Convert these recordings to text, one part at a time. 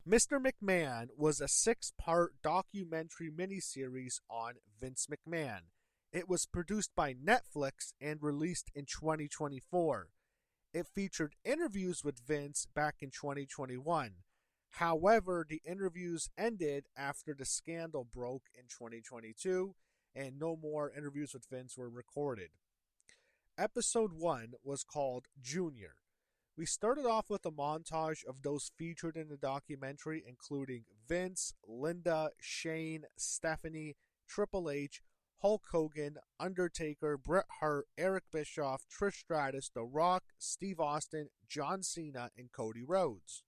Mr. McMahon was a 6-part documentary miniseries on Vince McMahon. It was produced by Netflix and released in 2024. It featured interviews with Vince back in 2021. However, the interviews ended after the scandal broke in 2022, and no more interviews with Vince were recorded. Episode 1 was called Junior. We started off with a montage of those featured in the documentary, including Vince, Linda, Shane, Stephanie, Triple H, Hulk Hogan, Undertaker, Bret Hart, Eric Bischoff, Trish Stratus, The Rock, Steve Austin, John Cena, and Cody Rhodes.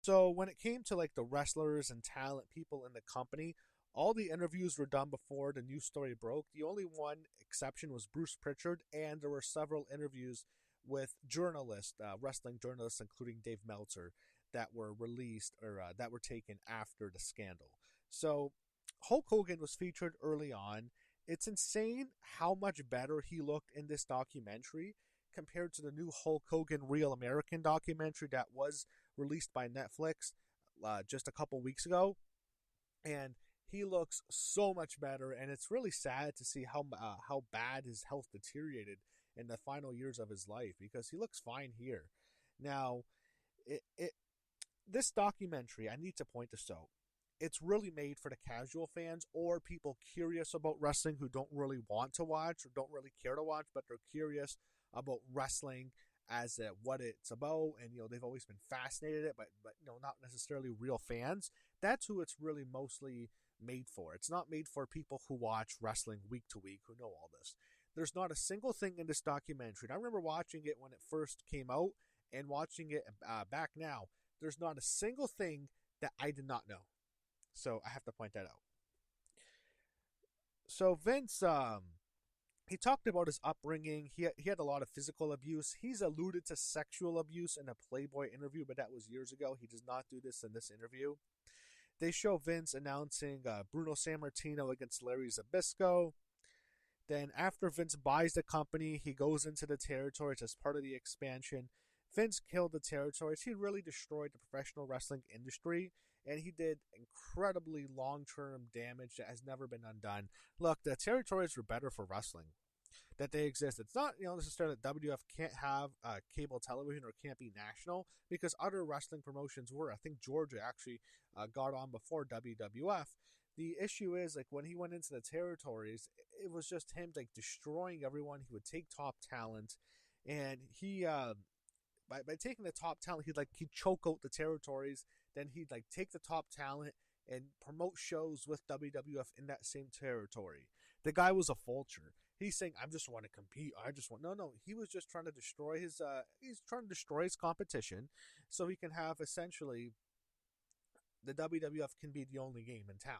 So when it came to like the wrestlers and talent people in the company, all the interviews were done before the news story broke. The only one exception was Bruce Prichard, and there were several interviews with journalists, wrestling journalists, including Dave Meltzer, that were released or that were taken after the scandal. So Hulk Hogan was featured early on. It's insane how much better he looked in this documentary compared to the new Hulk Hogan Real American documentary that was released by Netflix just a couple weeks ago. And he looks so much better, and it's really sad to see how bad his health deteriorated in the final years of his life, because he looks fine here. Now, this documentary, I need to point this out, it's really made for the casual fans or people curious about wrestling who don't really want to watch or don't really care to watch, but they're curious about wrestling as what it's about, and they've always been fascinated it, but not necessarily real fans. That's who it's really mostly made for. It's not made for people who watch wrestling week to week, who know all this. There's not a single thing in this documentary. And I remember watching it when it first came out and watching it back now. There's not a single thing that I did not know. So I have to point that out. So Vince, he talked about his upbringing. He had a lot of physical abuse. He's alluded to sexual abuse in a Playboy interview, but that was years ago. He does not do this in this interview. They show Vince announcing Bruno Sammartino against Larry Zbyszko. Then after Vince buys the company, he goes into the territories as part of the expansion. Vince killed the territories. He really destroyed the professional wrestling industry, and he did incredibly long-term damage that has never been undone. Look, the territories were better for wrestling, that they exist. It's not necessarily that WWF can't have cable television or can't be national, because other wrestling promotions were. I think Georgia actually got on before WWF. The issue is, like, when he went into the territories, it was just him like destroying everyone. He would take top talent, and he by taking the top talent, he'd choke out the territories. Then he'd like take the top talent and promote shows with WWF in that same territory. The guy was a vulture. He's saying, "I just want to compete. I just want." No. He was just trying to destroy his. He's trying to destroy his competition, so he can have essentially the WWF can be the only game in town.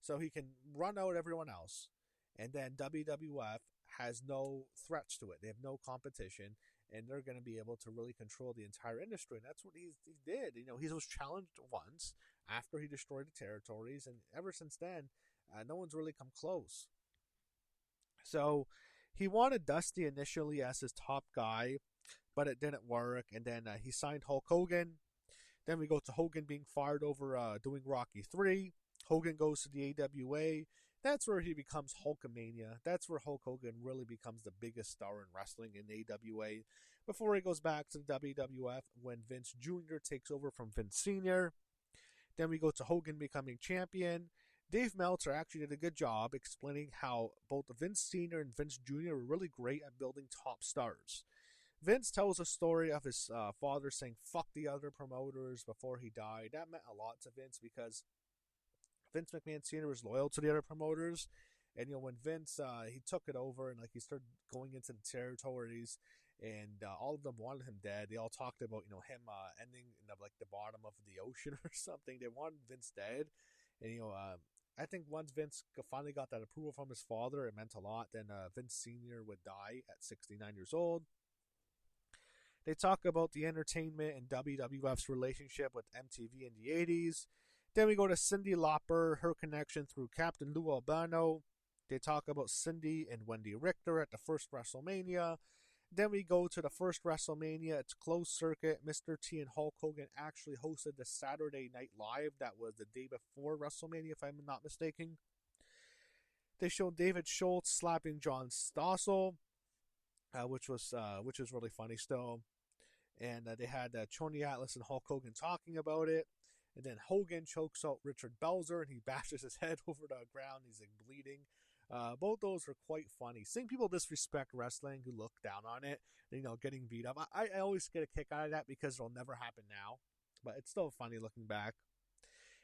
So he can run out everyone else, and then WWF has no threats to it. They have no competition, and they're going to be able to really control the entire industry. And that's what he did. He was challenged once after he destroyed the territories, and ever since then, no one's really come close. So he wanted Dusty initially as his top guy, but it didn't work. And then he signed Hulk Hogan. Then we go to Hogan being fired over doing Rocky 3. Hogan goes to the AWA. That's where he becomes Hulkamania. That's where Hulk Hogan really becomes the biggest star in wrestling in AWA, before he goes back to the WWF when Vince Jr. takes over from Vince Sr. Then we go to Hogan becoming champion. Dave Meltzer actually did a good job explaining how both Vince Sr. and Vince Jr. were really great at building top stars. Vince tells a story of his father saying, "fuck the other promoters," before he died. That meant a lot to Vince, because Vince McMahon Sr. was loyal to the other promoters, and when Vince he took it over and like he started going into the territories, and all of them wanted him dead. They all talked about him ending in the bottom of the ocean or something. They wanted Vince dead, and I think once Vince finally got that approval from his father, it meant a lot. Then Vince Sr. would die at 69 years old. They talk about the entertainment and WWF's relationship with MTV in the 80s. Then we go to Cyndi Lauper, her connection through Captain Lou Albano. They talk about Cyndi and Wendy Richter at the first WrestleMania. Then we go to the first WrestleMania. It's closed circuit. Mr. T and Hulk Hogan actually hosted the Saturday Night Live. That was the day before WrestleMania, if I'm not mistaken. They showed David Schultz slapping John Stossel, which was really funny still. And they had Tony Atlas and Hulk Hogan talking about it. And then Hogan chokes out Richard Belzer and he bashes his head over the ground. He's like bleeding. Both those were quite funny. Seeing people disrespect wrestling who look down on it, getting beat up. I always get a kick out of that because it'll never happen now. But it's still funny looking back.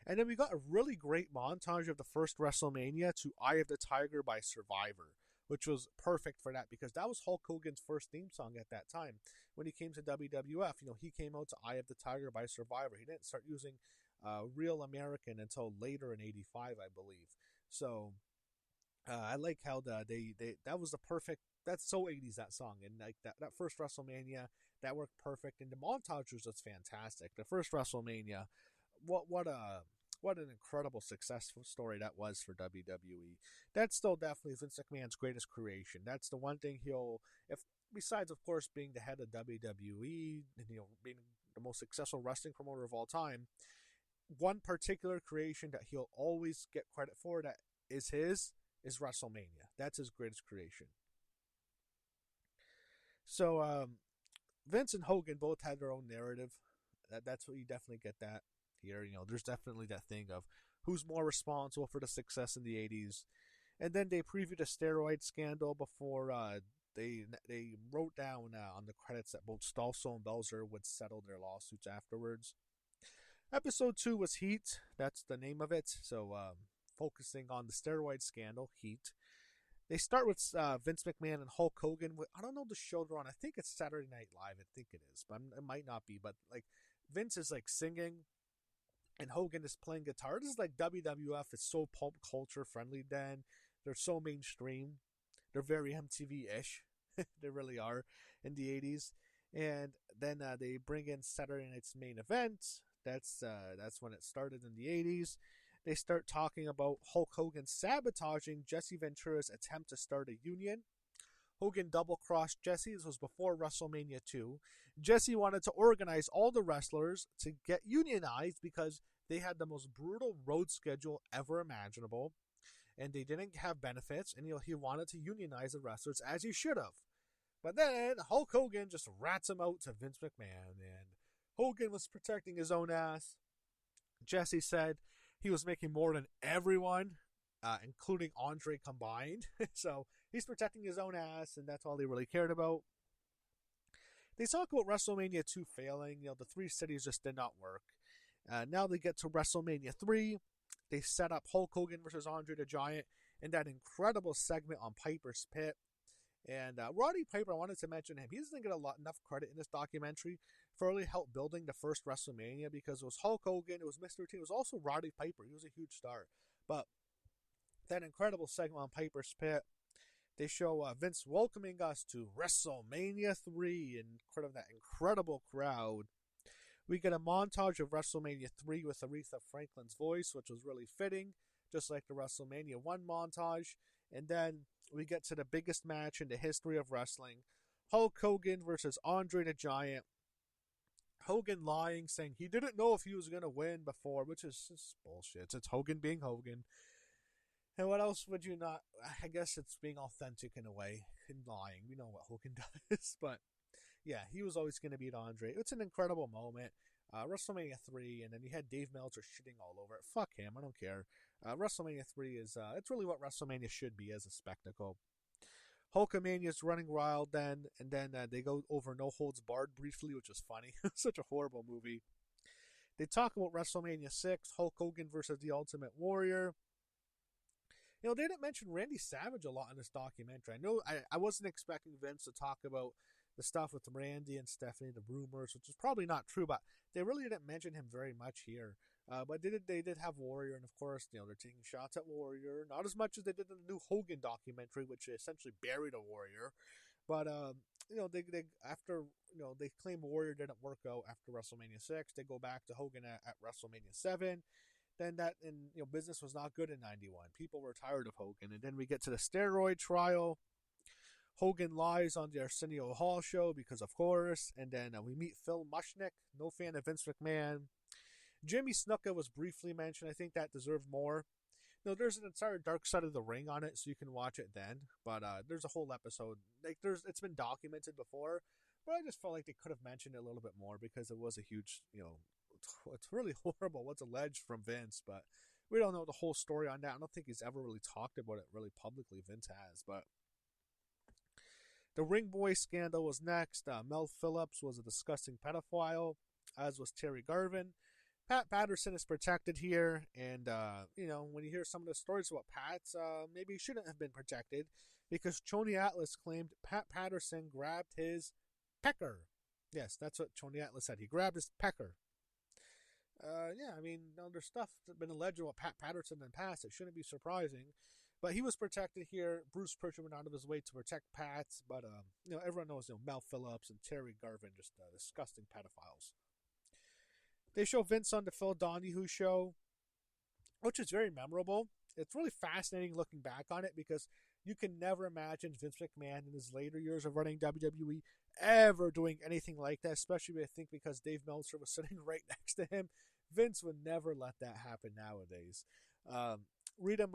And then we got a really great montage of the first WrestleMania to Eye of the Tiger by Survivor, which was perfect for that because that was Hulk Hogan's first theme song at that time. When he came to WWF, he came out to Eye of the Tiger by Survivor. He didn't start using Real American until later in '85, I believe. So I like how that was the perfect. That's so '80s, that song, and like that first WrestleMania, that worked perfect, and the montage was just fantastic. The first WrestleMania, what an incredible successful story that was for WWE. That's still definitely Vince McMahon's greatest creation. That's the one thing besides of course being the head of WWE and being the most successful wrestling promoter of all time, one particular creation that he'll always get credit for that is WrestleMania. That's his greatest creation. So Vince and Hogan both had their own narrative. That's what you definitely get that here. There's definitely that thing of who's more responsible for the success in the '80s. And then they previewed a steroid scandal before they wrote down on the credits that both Stossel and Belzer would settle their lawsuits afterwards. Episode 2 was Heat. That's the name of it. So focusing on the steroid scandal, Heat. They start with Vince McMahon and Hulk Hogan. I don't know the show they're on. I think it's Saturday Night Live. I think it is, but it might not be. But like Vince is like singing, and Hogan is playing guitar. This is like WWF. It's so pop culture friendly. Then they're so mainstream. They're very MTV-ish. They really are in the '80s. And then they bring in Saturday Night's Main Event. That's when it started in the '80s. They start talking about Hulk Hogan sabotaging Jesse Ventura's attempt to start a union. Hogan double-crossed Jesse. This was before WrestleMania 2. Jesse wanted to organize all the wrestlers to get unionized because they had the most brutal road schedule ever imaginable, and they didn't have benefits, and he wanted to unionize the wrestlers as he should have. But then Hulk Hogan just rats him out to Vince McMahon, and Hogan was protecting his own ass. Jesse said he was making more than everyone, including Andre combined. So he's protecting his own ass, and that's all they really cared about. They talk about WrestleMania 2 failing. The three cities just did not work. Now they get to WrestleMania 3. They set up Hulk Hogan versus Andre the Giant in that incredible segment on Piper's Pit. And Roddy Piper, I wanted to mention him. He doesn't get enough credit in this documentary for really help building the first WrestleMania because it was Hulk Hogan, it was Mr. T, it was also Roddy Piper. He was a huge star. But that incredible segment on Piper's Pit, they show Vince welcoming us to WrestleMania 3 and that incredible crowd. We get a montage of WrestleMania 3 with Aretha Franklin's voice, which was really fitting, just like the WrestleMania 1 montage. And then we get to the biggest match in the history of wrestling, Hulk Hogan versus Andre the Giant. Hogan lying, saying he didn't know if he was going to win before, which is just bullshit. It's Hogan being Hogan. And what else would you not... I guess it's being authentic in a way, in lying. We know what Hogan does, but yeah, he was always going to beat Andre. It's an incredible moment. WrestleMania 3, and then you had Dave Meltzer shitting all over it. Fuck him, I don't care. WrestleMania 3 is, it's really what WrestleMania should be as a spectacle. Hulkamania is running wild then, and then they go over No Holds Barred briefly, which was funny. Such a horrible movie. They talk about WrestleMania 6, Hulk Hogan versus The Ultimate Warrior. They didn't mention Randy Savage a lot in this documentary. I know I wasn't expecting Vince to talk about the stuff with Randy and Stephanie, the rumors, which is probably not true, but they really didn't mention him very much here. But they did have Warrior, and of course, they're taking shots at Warrior, not as much as they did in the new Hogan documentary, which essentially buried a Warrior. But they claim Warrior didn't work out after WrestleMania 6. They go back to Hogan at WrestleMania 7. Then business was not good in '91. People were tired of Hogan, and then we get to the steroid trial. Hogan lies on the Arsenio Hall show because, of course. And then we meet Phil Mushnick, no fan of Vince McMahon. Jimmy Snuka was briefly mentioned. I think that deserved more. No, there's an entire Dark Side of the Ring on it, so you can watch it then. But there's a whole episode. It's been documented before, but I just felt like they could have mentioned it a little bit more because it was a huge, it's really horrible what's alleged from Vince, but we don't know the whole story on that. I don't think he's ever really talked about it really publicly. Vince has, but the Ring Boy scandal was next. Mel Phillips was a disgusting pedophile, as was Terry Garvin. Pat Patterson is protected here, and when you hear some of the stories about Pat's, maybe he shouldn't have been protected because Choney Atlas claimed Pat Patterson grabbed his pecker. Yes, that's what Choney Atlas said. He grabbed his pecker. There's stuff that's been alleged about Pat Patterson in the past. It shouldn't be surprising, but he was protected here. Bruce Prichard went out of his way to protect Pat's, but everyone knows Mel Phillips and Terry Garvin, just disgusting pedophiles. They show Vince on the Phil Donahue show, which is very memorable. It's really fascinating looking back on it because you can never imagine Vince McMahon in his later years of running WWE ever doing anything like that, especially I think because Dave Meltzer was sitting right next to him. Vince would never let that happen nowadays. Rita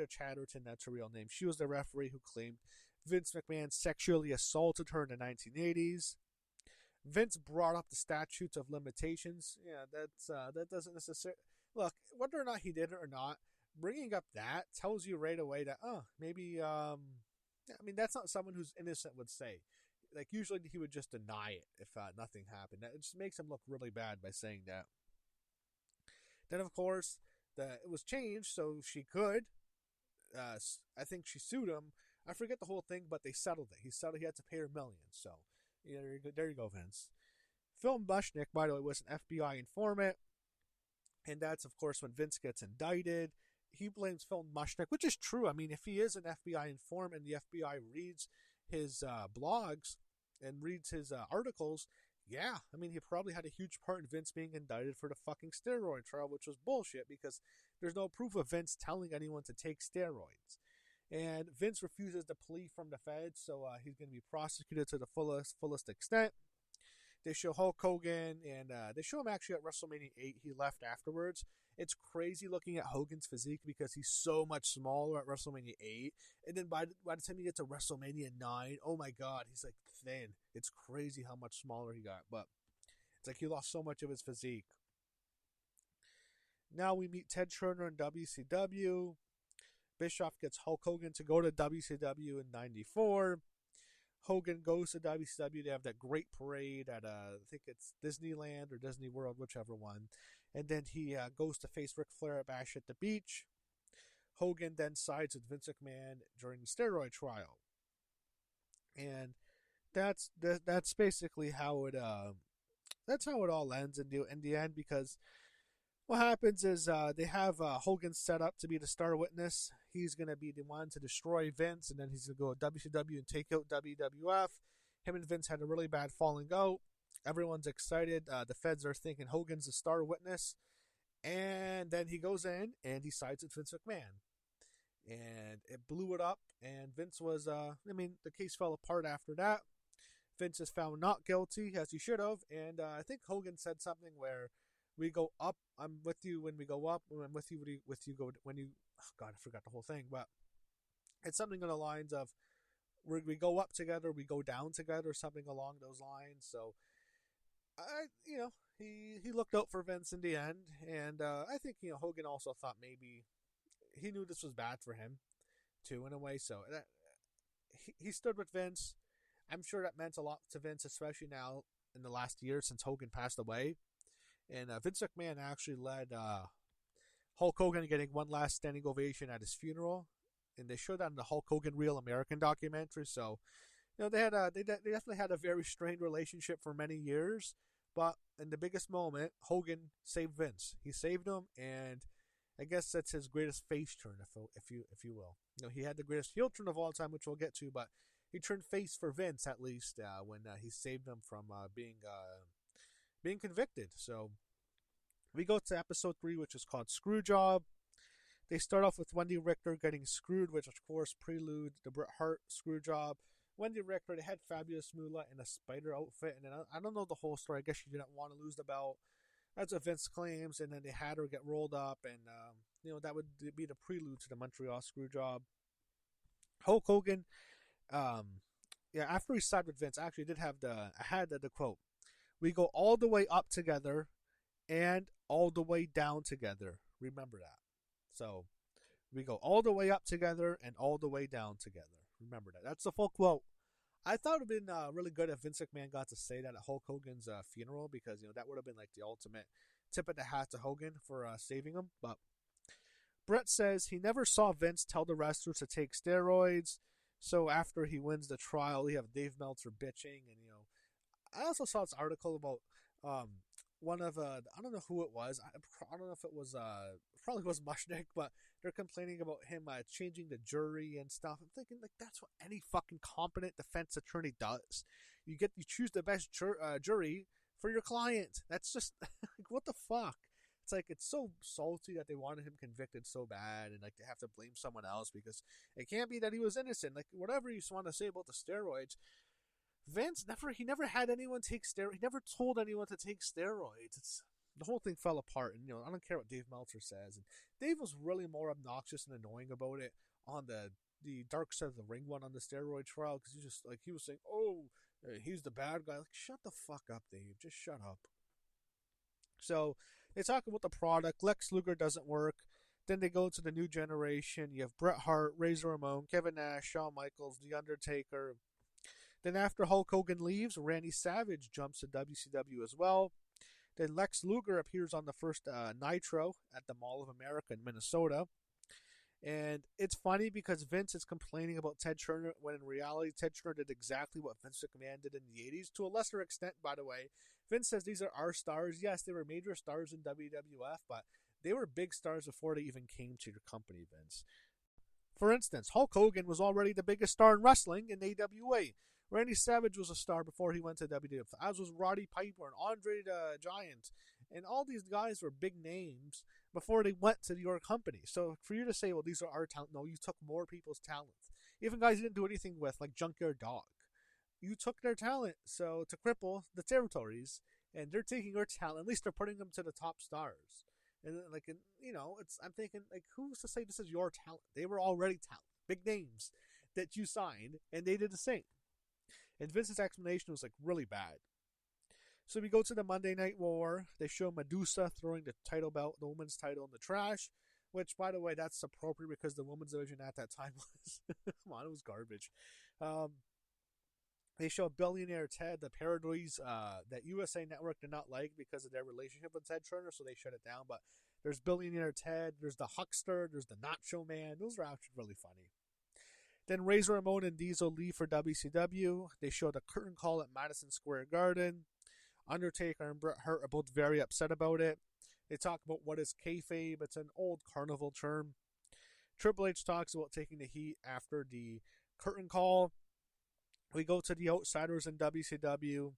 Chatterton, that's her real name. She was the referee who claimed Vince McMahon sexually assaulted her in the 1980s. Vince brought up the statutes of limitations. Yeah, that doesn't necessarily look whether or not he did it or not. Bringing up that tells you right away that maybe that's not someone who's innocent would say. Like usually he would just deny it if nothing happened. It just makes him look really bad by saying that. Then of course it was changed so she could. I think she sued him. I forget the whole thing, but they settled it. He had to pay her millions. So. Yeah, there you go, Vince. Phil Mushnick, by the way, was an FBI informant. And that's, of course, when Vince gets indicted. He blames Phil Mushnick, which is true. I mean, if he is an FBI informant and the FBI reads his blogs and reads his articles, yeah, I mean, he probably had a huge part in Vince being indicted for the fucking steroid trial, which was bullshit because there's no proof of Vince telling anyone to take steroids. And Vince refuses to plea from the feds, so he's going to be prosecuted to the fullest extent. They show Hulk Hogan, and they show him actually at WrestleMania 8. He left afterwards. It's crazy looking at Hogan's physique because he's so much smaller at WrestleMania 8. And then by the time he gets to WrestleMania 9, oh my God, he's like thin. It's crazy how much smaller he got. But it's like he lost so much of his physique. Now we meet Ted Turner in WCW. Bischoff gets Hulk Hogan to go to WCW in '94. Hogan goes to WCW. They have that great parade at, I think it's Disneyland or Disney World, whichever one. And then he goes to face Ric Flair at Bash at the Beach. Hogan then sides with Vince McMahon during the steroid trial. And that's basically how it all ends in the end, because what happens is they have Hogan set up to be the star witness. He's going to be the one to destroy Vince, and then he's going to go to WCW and take out WWF. Him and Vince had a really bad falling out. Everyone's excited. The feds are thinking Hogan's the star witness. And then he goes in and he sides with Vince McMahon. And it blew it up. And Vince was, the case fell apart after that. Vince is found not guilty, as he should have. And I think Hogan said something where we go up. I'm with you when we go up. I'm with you when you. Oh God, I forgot the whole thing. But it's something on the lines of we go up together, we go down together, something along those lines. So, he looked out for Vince in the end, and I think Hogan also thought maybe he knew this was bad for him too in a way. So he stood with Vince. I'm sure that meant a lot to Vince, especially now in the last year since Hogan passed away. And Vince McMahon actually led Hulk Hogan getting one last standing ovation at his funeral, and they showed that in the Hulk Hogan Real American documentary. So, they definitely had a very strained relationship for many years. But in the biggest moment, Hogan saved Vince. He saved him, and I guess that's his greatest face turn, if you will. He had the greatest heel turn of all time, which we'll get to, but he turned face for Vince at least when he saved him from being convicted. So we go to episode 3, which is called Screwjob. They start off with Wendy Richter getting screwed, which of course prelude the Bret Hart screw job. Wendy Richter, they had Fabulous Moolah in a spider outfit, and then I don't know the whole story. I guess she didn't want to lose the belt. That's what Vince claims, and then they had her get rolled up, and that would be the prelude to the Montreal screw job. Hulk Hogan, after he sided with Vince, I actually did have the quote: "We go all the way up together, and all the way down together." Remember that. So we go all the way up together and all the way down together. Remember that. That's the full quote. I thought it would have been really good if Vince McMahon got to say that at Hulk Hogan's funeral, because that would have been like the ultimate tip of the hat to Hogan for saving him. But Bret says he never saw Vince tell the wrestlers to take steroids. So after he wins the trial, we have Dave Meltzer bitching, and I also saw this article about one of I don't know who it was. I don't know if it was probably was Mushnick, but they're complaining about him changing the jury and stuff. I'm thinking, like, that's what any fucking competent defense attorney does. You choose the best jury for your client. That's just like, what the fuck. It's like, it's so salty that they wanted him convicted so bad, and like they have to blame someone else because it can't be that he was innocent. Like, whatever you want to say about the steroids, Vince never had anyone take steroids. He never told anyone to take steroids. The whole thing fell apart, and I don't care what Dave Meltzer says. And Dave was really more obnoxious and annoying about it on the Dark Side of the Ring one on the steroid trial, because he was saying, "Oh, he's the bad guy." Like, shut the fuck up, Dave. Just shut up. So they talk about the product. Lex Luger doesn't work. Then they go to the new generation. You have Bret Hart, Razor Ramon, Kevin Nash, Shawn Michaels, The Undertaker. Then after Hulk Hogan leaves, Randy Savage jumps to WCW as well. Then Lex Luger appears on the first Nitro at the Mall of America in Minnesota. And it's funny because Vince is complaining about Ted Turner, when in reality Ted Turner did exactly what Vince McMahon did in the 80s, to a lesser extent, by the way. Vince says these are our stars. Yes, they were major stars in WWF, but they were big stars before they even came to your company, Vince. For instance, Hulk Hogan was already the biggest star in wrestling in AWA. Randy Savage was a star before he went to WWF, as was Roddy Piper and Andre the Giant. And all these guys were big names before they went to your company. So for you to say, well, these are our talent, no, you took more people's talent. Even guys you didn't do anything with, like Junkyard Dog. You took their talent, so to cripple the territories, and they're taking your talent. At least they're putting them to the top stars. And I'm thinking, like, who's to say this is your talent? They were already talent, big names that you signed, and they did the same. And Vince's explanation was like really bad. So we go to the Monday Night War. They show Medusa throwing the title belt, the women's title, in the trash. Which, by the way, that's appropriate because the women's division at that time was, come on, it was garbage. They show Billionaire Ted, the parodies that USA Network did not like because of their relationship with Ted Turner, so they shut it down. But there's Billionaire Ted, there's the Huckster, there's the Nacho Man. Those are actually really funny. Then Razor Ramon and Diesel leave for WCW. They show the curtain call at Madison Square Garden. Undertaker and Bret Hart are both very upset about it. They talk about what is kayfabe. It's an old carnival term. Triple H talks about taking the heat after the curtain call. We go to the Outsiders in WCW.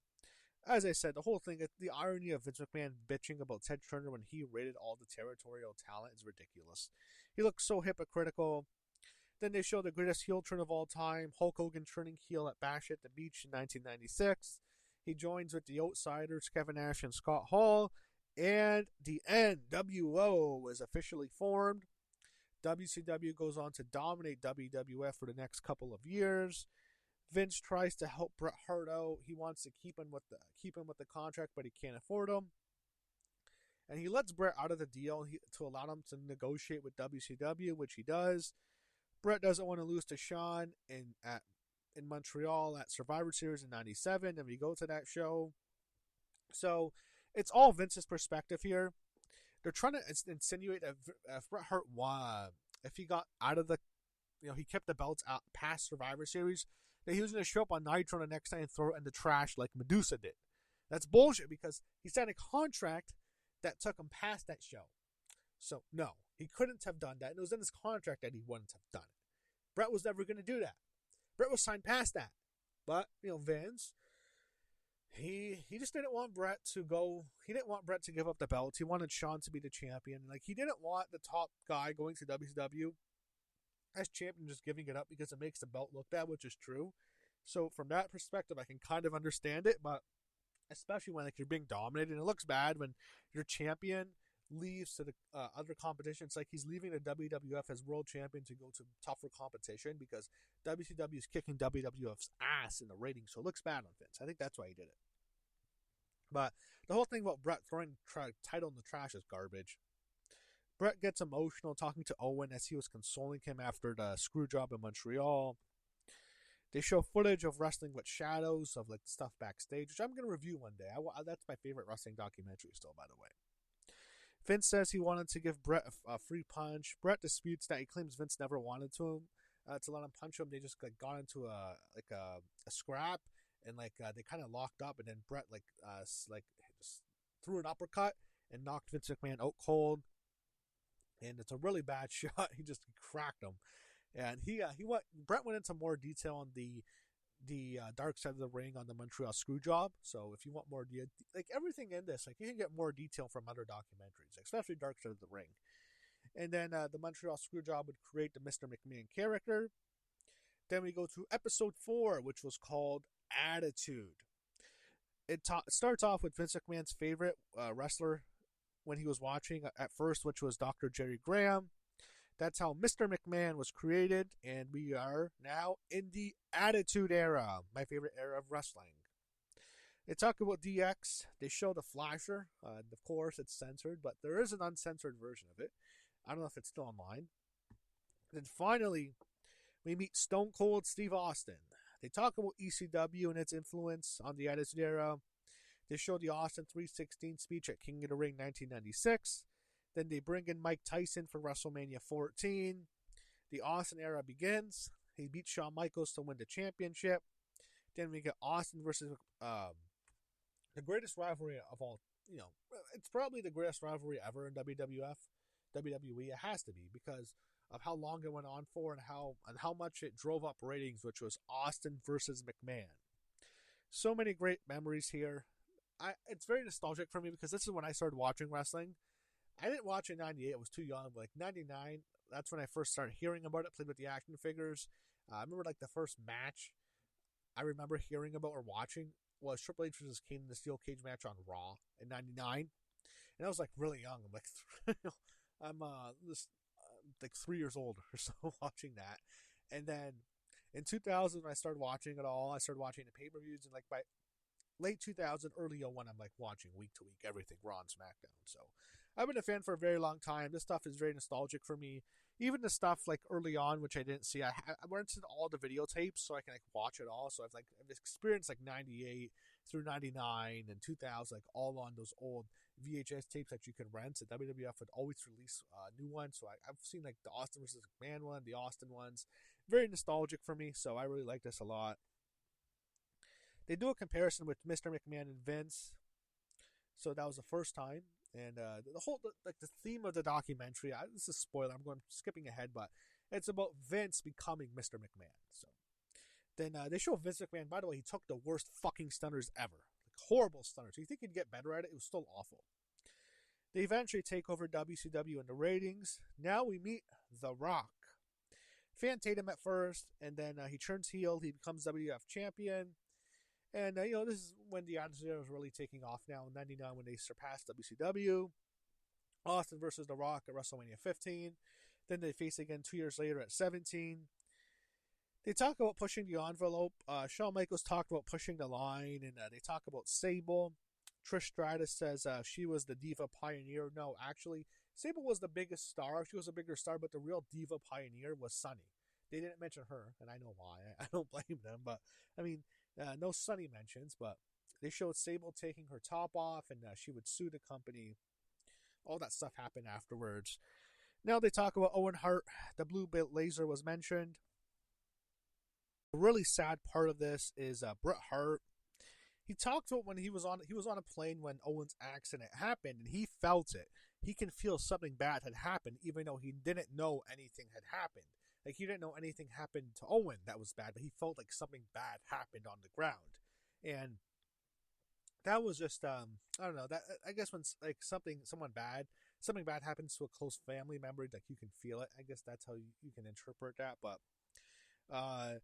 As I said, the whole thing, the irony of Vince McMahon bitching about Ted Turner when he rated all the territorial talent is ridiculous. He looks so hypocritical. Then they show the greatest heel turn of all time, Hulk Hogan turning heel at Bash at the Beach in 1996. He joins with the Outsiders, Kevin Nash and Scott Hall, and the NWO was officially formed. WCW goes on to dominate WWF for the next couple of years. Vince tries to help Bret Hart out. He wants to keep him with the contract, but he can't afford him. And he lets Bret out of the deal to allow him to negotiate with WCW, which he does. Bret doesn't want to lose to Shawn in Montreal at Survivor Series in 97, and we go to that show. So it's all Vince's perspective here. They're trying to insinuate that if Bret Hart won, if he got out of the, he kept the belts out past Survivor Series, that he was going to show up on Nitro the next night and throw it in the trash like Medusa did. That's bullshit because he signed a contract that took him past that show. So, no, he couldn't have done that. And it was in his contract that he wouldn't have done it. Bret was never going to do that. Bret was signed past that. But, Vince, He just didn't want Bret to go. He didn't want Bret to give up the belt. He wanted Shawn to be the champion. Like, he didn't want the top guy going to WCW as champion just giving it up because it makes the belt look bad, which is true. So from that perspective, I can kind of understand it, but especially when like you're being dominated, and it looks bad when your champion leaves to the other competition. It's like he's leaving the WWF as world champion to go to tougher competition because WCW is kicking WWF's ass in the ratings, so it looks bad on Vince. I think that's why he did it. But the whole thing about Bret throwing title in the trash is garbage. Bret gets emotional talking to Owen as he was consoling him after the screw job in Montreal. They show footage of wrestling with shadows of like stuff backstage, which I'm going to review one day. That's my favorite wrestling documentary still, by the way. Vince says he wanted to give Bret a free punch. Bret disputes that. He claims Vince never wanted to let him punch him. They just like got into a scrap, and like they kind of locked up, and then Bret just threw an uppercut and knocked Vince McMahon out cold. And it's a really bad shot. He just cracked him, and Bret went into more detail on the dark side of the ring on the Montreal screw job. So if you want more, like everything in this, like you can get more detail from other documentaries, especially dark side of the ring. And then the Montreal screw job would create the Mr. McMahon character. Then we go to episode 4, which was called Attitude. It starts off with Vince McMahon's favorite wrestler when he was watching at first, which was Dr. Jerry Graham. That's how Mr. McMahon was created, and we are now in the Attitude Era, my favorite era of wrestling. They talk about DX. They show the Flasher. Of course, it's censored, but there is an uncensored version of it. I don't know if it's still online. Then finally, we meet Stone Cold Steve Austin. They talk about ECW and its influence on the Attitude Era. They show the Austin 316 speech at King of the Ring 1996. Then they bring in Mike Tyson for WrestleMania 14. The Austin era begins. He beats Shawn Michaels to win the championship. Then we get Austin versus the greatest rivalry of all. You know, it's probably the greatest rivalry ever in WWE. It has to be because of how long it went on for and how much it drove up ratings, which was Austin versus McMahon. So many great memories here. It's very nostalgic for me because this is when I started watching wrestling. I didn't watch it in 98. I was too young. But like 99, that's when I first started hearing about it, played with the action figures. I remember like the first match I remember hearing about or watching was Triple H versus Kane in the steel cage match on Raw in 99. And I was like really young. I'm like, I'm like 3 years old or so watching that. And then in 2000, when I started watching it all, I started watching the pay-per-views, and like by late 2000, early 01, I'm like watching week to week everything Raw and SmackDown. So I've been a fan for a very long time. This stuff is very nostalgic for me. Even the stuff like early on, which I didn't see, I went to all the videotapes so I can like watch it all. So I've experienced like 98 through 99 and 2000, like all on those old VHS tapes that you could rent. And WWF would always release new ones. So I've seen like the Austin versus McMahon one, the Austin ones. Very nostalgic for me. So I really like this a lot. They do a comparison with Mr. McMahon and Vince. So that was the first time. And the theme of the documentary, this is a spoiler, I'm skipping ahead, but it's about Vince becoming Mr. McMahon. So then they show Vince McMahon. By the way, he took the worst fucking stunners ever. Like horrible stunners. So you think he'd get better at it? It was still awful. They eventually take over WCW in the ratings. Now we meet The Rock. Fans hate him at first, and then he turns heel. He becomes WWF champion. And, this is when the Attitude Era was really taking off now in 99 when they surpassed WCW. Austin versus The Rock at WrestleMania 15. Then they face again 2 years later at 17. They talk about pushing the envelope. Shawn Michaels talked about pushing the line, and they talk about Sable. Trish Stratus says she was the diva pioneer. No, actually, Sable was the biggest star. She was a bigger star, but the real diva pioneer was Sunny. They didn't mention her, and I know why. I don't blame them, but, I mean, no Sunny mentions, but they showed Sable taking her top off, and she would sue the company. All that stuff happened afterwards. Now they talk about Owen Hart. The blue bit laser was mentioned. The really sad part of this is Bret Hart. He talked about when he was on a plane when Owen's accident happened, and he felt it. He can feel something bad had happened, even though he didn't know anything had happened. Like, he didn't know anything happened to Owen that was bad, but he felt like something bad happened on the ground. And that was just I don't know, that I guess when like something bad happens to a close family member, like you can feel it. I guess that's how you can interpret that. But uh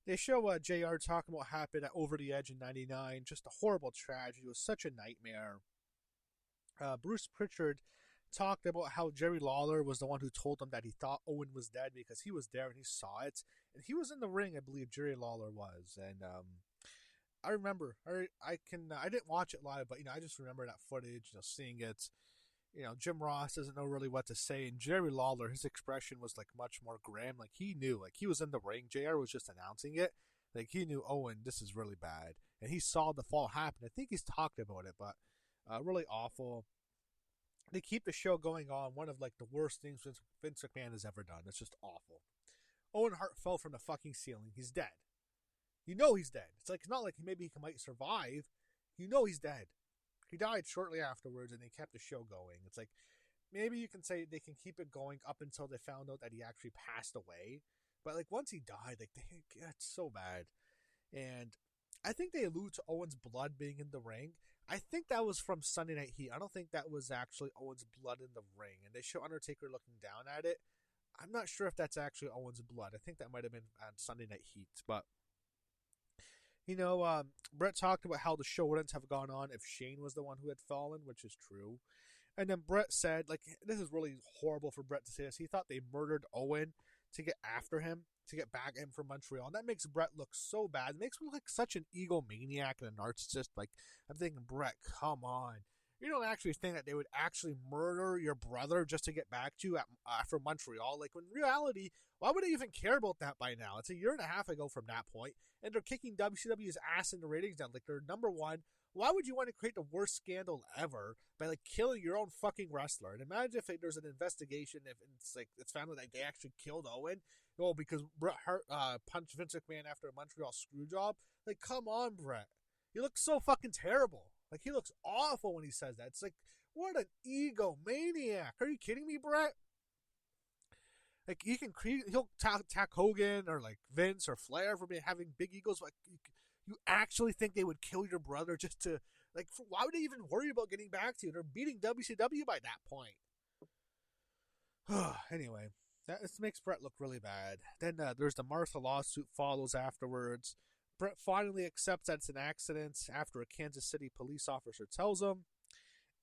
they show JR talking about what happened at Over the Edge in '99, just a horrible tragedy. It was such a nightmare. Bruce Prichard talked about how Jerry Lawler was the one who told him that he thought Owen was dead because he was there and he saw it, and he was in the ring. I believe Jerry Lawler was, and I remember. I didn't watch it live, but I just remember that footage. Seeing it. Jim Ross doesn't know really what to say, and Jerry Lawler, his expression was like much more grim. Like he knew, like he was in the ring. JR was just announcing it. Like he knew, Owen, this is really bad, and he saw the fall happen. I think he's talked about it, but really awful. They keep the show going on. One of like the worst things Vince McMahon has ever done. It's just awful. Owen Hart fell from the fucking ceiling. He's dead. He's dead. It's like, it's not like maybe he might survive. He's dead. He died shortly afterwards, and they kept the show going. It's like, maybe you can say they can keep it going up until they found out that he actually passed away. But like once he died, like it's so bad. And I think they allude to Owen's blood being in the ring. I think that was from Sunday Night Heat. I don't think that was actually Owen's blood in the ring. And they show Undertaker looking down at it. I'm not sure if that's actually Owen's blood. I think that might have been on Sunday Night Heat. But Bret talked about how the show wouldn't have gone on if Shane was the one who had fallen, which is true. And then Bret said, like, this is really horrible for Bret to say this. He thought they murdered Owen to get after him, to get back at him from Montreal. And that makes Bret look so bad. It makes him look like such an egomaniac and a narcissist. Like, I'm thinking, Bret, come on. You don't actually think that they would actually murder your brother just to get back to you from Montreal? Like, in reality, why would they even care about that by now? It's a year and a half ago from that point, and they're kicking WCW's ass in the ratings now. Like, they're number one. Why would you want to create the worst scandal ever by like killing your own fucking wrestler? And imagine if there's an investigation, if it's found that they actually killed Owen, because Bret Hart punched Vince McMahon after a Montreal screw job. Like, come on, Bret. You look so fucking terrible. Like, he looks awful when he says that. It's like, what an egomaniac. Are you kidding me, Bret? Like, he'll attack Hogan or like Vince or Flair for having big egos. Like, you actually think they would kill your brother just to, like, why would they even worry about getting back to you? They're beating WCW by that point. Anyway, this makes Bret look really bad. Then there's the Martha lawsuit follows afterwards. Bret finally accepts that it's an accident after a Kansas City police officer tells him.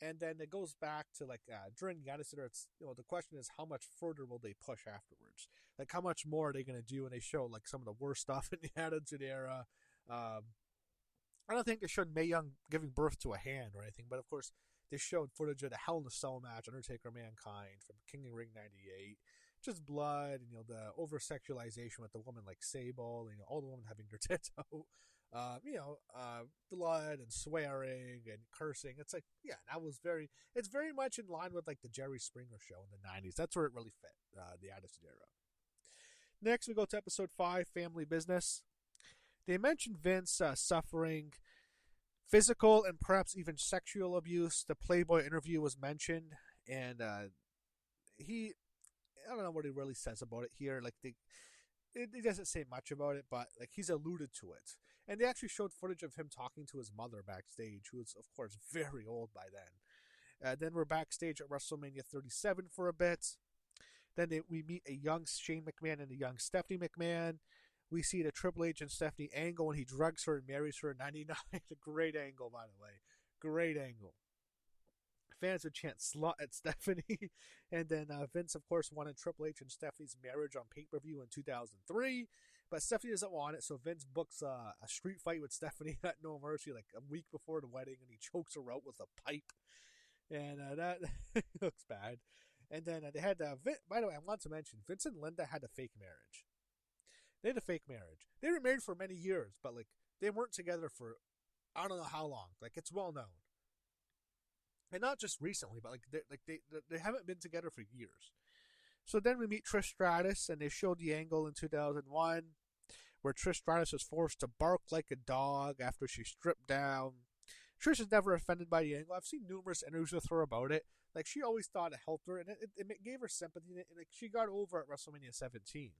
And then it goes back to like during the Attitude Era. It's the question is how much further will they push afterwards? Like how much more are they going to do? And they show like some of the worst stuff in the Attitude Era. I don't think they showed Mae Young giving birth to a hand or anything, but of course they showed footage of the Hell in a Cell match, Undertaker Mankind from King of the Ring '98. Just blood and the over sexualization with the woman like Sable, all the women having their tits out, blood and swearing and cursing. It's like, yeah, it's very much in line with like the Jerry Springer show in the '90s. That's where it really fit, the Attitude Era. Next, we go to episode 5, Family Business. They mentioned Vince suffering physical and perhaps even sexual abuse. The Playboy interview was mentioned, and I don't know what he really says about it here. Like, it doesn't say much about it, but like he's alluded to it. And they actually showed footage of him talking to his mother backstage, who is, of course, very old by then. Then we're backstage at WrestleMania 37 for a bit. Then we meet a young Shane McMahon and a young Stephanie McMahon. We see the Triple H and Stephanie angle when he drugs her and marries her in '99. A great angle, by the way. Great angle. Fans would chant slut at Stephanie. And then Vince, of course, wanted Triple H and Stephanie's marriage on pay-per-view in 2003. But Stephanie doesn't want it, so Vince books a street fight with Stephanie at No Mercy like a week before the wedding, and he chokes her out with a pipe. And that looks bad. And then they had, by the way, I want to mention, Vince and Linda had a fake marriage. They had a fake marriage. They were married for many years, but like they weren't together for I don't know how long. Like it's well known, and not just recently, but they haven't been together for years. So then we meet Trish Stratus, and they showed the angle in 2001 where Trish Stratus was forced to bark like a dog after she stripped down. Trish is never offended by the angle. I've seen numerous interviews with her about it. Like she always thought it helped her, and it gave her sympathy. And like she got over at WrestleMania 17.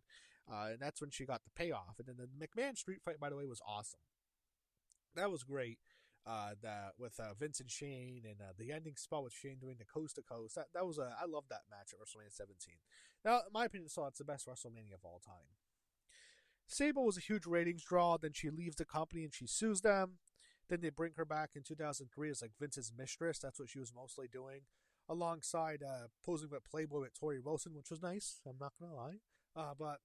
And that's when she got the payoff. And then the McMahon street fight, by the way, was awesome. That was great. with Vince and Shane, and the ending spot with Shane doing the coast to coast. That was I love that match at WrestleMania 17. Now, in my opinion, so it's the best WrestleMania of all time. Sable was a huge ratings draw. Then she leaves the company and she sues them. Then they bring her back in 2003 as like Vince's mistress. That's what she was mostly doing, alongside posing with Playboy with Tori Wilson, which was nice. I'm not gonna lie, but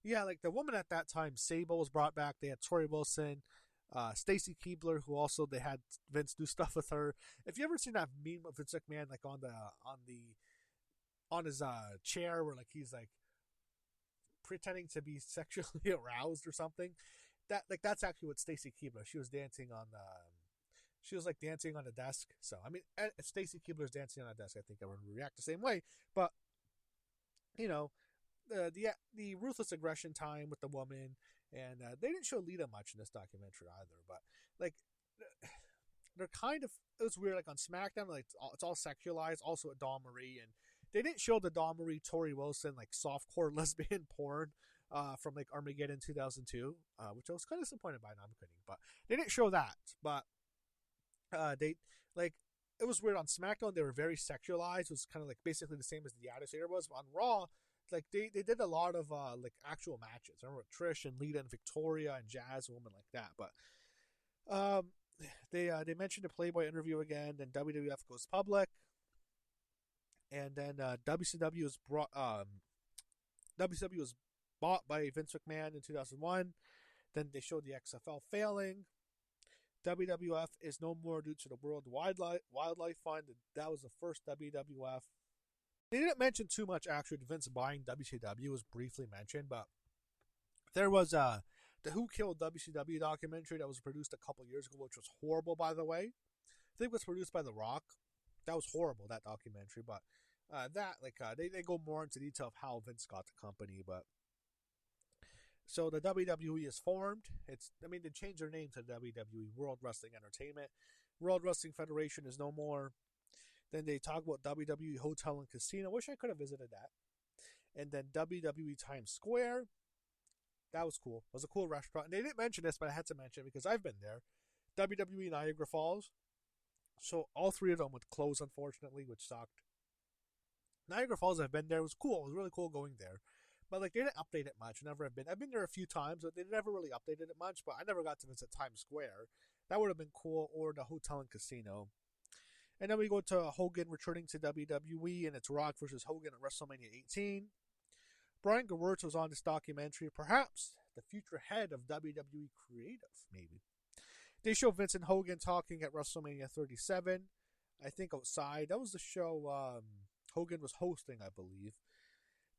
yeah, like the woman at that time, Sable was brought back. They had Tori Wilson, Stacy Keibler, who also they had Vince do stuff with her. If you ever seen that meme of Vince McMahon like on his chair where like he's like pretending to be sexually aroused or something, that's actually what Stacy Keibler. She was dancing on the. She was like dancing on the desk. So I mean, if Stacy Keibler's dancing on a desk, I think I would react the same way. But you know, the ruthless aggression time with the woman, and they didn't show Lita much in this documentary either. But like, they're kind of, it was weird. Like on SmackDown, like it's all sexualized. Also at Dawn Marie, and they didn't show the Dawn Marie Tori Wilson like softcore lesbian porn from like Armageddon 2002, which I was kind of disappointed by. No, I'm kidding, but they didn't show that. But they like, it was weird on SmackDown. They were very sexualized. It was kind of like basically the same as the Attitude Era was. But on Raw, like they did a lot of like actual matches. I remember Trish and Lita and Victoria and Jazz, women like that. But they mentioned a Playboy interview again. Then WWF goes public, and then WCW was bought by Vince McMahon in 2001. Then they showed the XFL failing. WWF is no more due to the World Wildlife Fund. That was the first WWF. They didn't mention too much actually. Vince buying WCW was briefly mentioned, but there was the Who Killed WCW documentary that was produced a couple years ago, which was horrible, by the way. I think it was produced by The Rock. That was horrible, that documentary. But they go more into detail of how Vince got the company. But so the WWE is formed. They changed their name to WWE, World Wrestling Entertainment. World Wrestling Federation is no more. Then they talk about WWE Hotel and Casino. Wish I could have visited that. And then WWE Times Square. That was cool. It was a cool restaurant. And they didn't mention this, but I had to mention it because I've been there. WWE Niagara Falls. So all three of them would close, unfortunately, which sucked. Niagara Falls, I've been there. It was cool. It was really cool going there. But like they didn't update it much. I've been there a few times, but they never really updated it much. But I never got to visit Times Square. That would have been cool, or the Hotel and Casino. And then we go to Hogan returning to WWE, and it's Rock versus Hogan at WrestleMania 18. Brian Gewirtz was on this documentary, perhaps the future head of WWE Creative, maybe. They show Vince and Hogan talking at WrestleMania 37. I think outside. That was the show Hogan was hosting, I believe.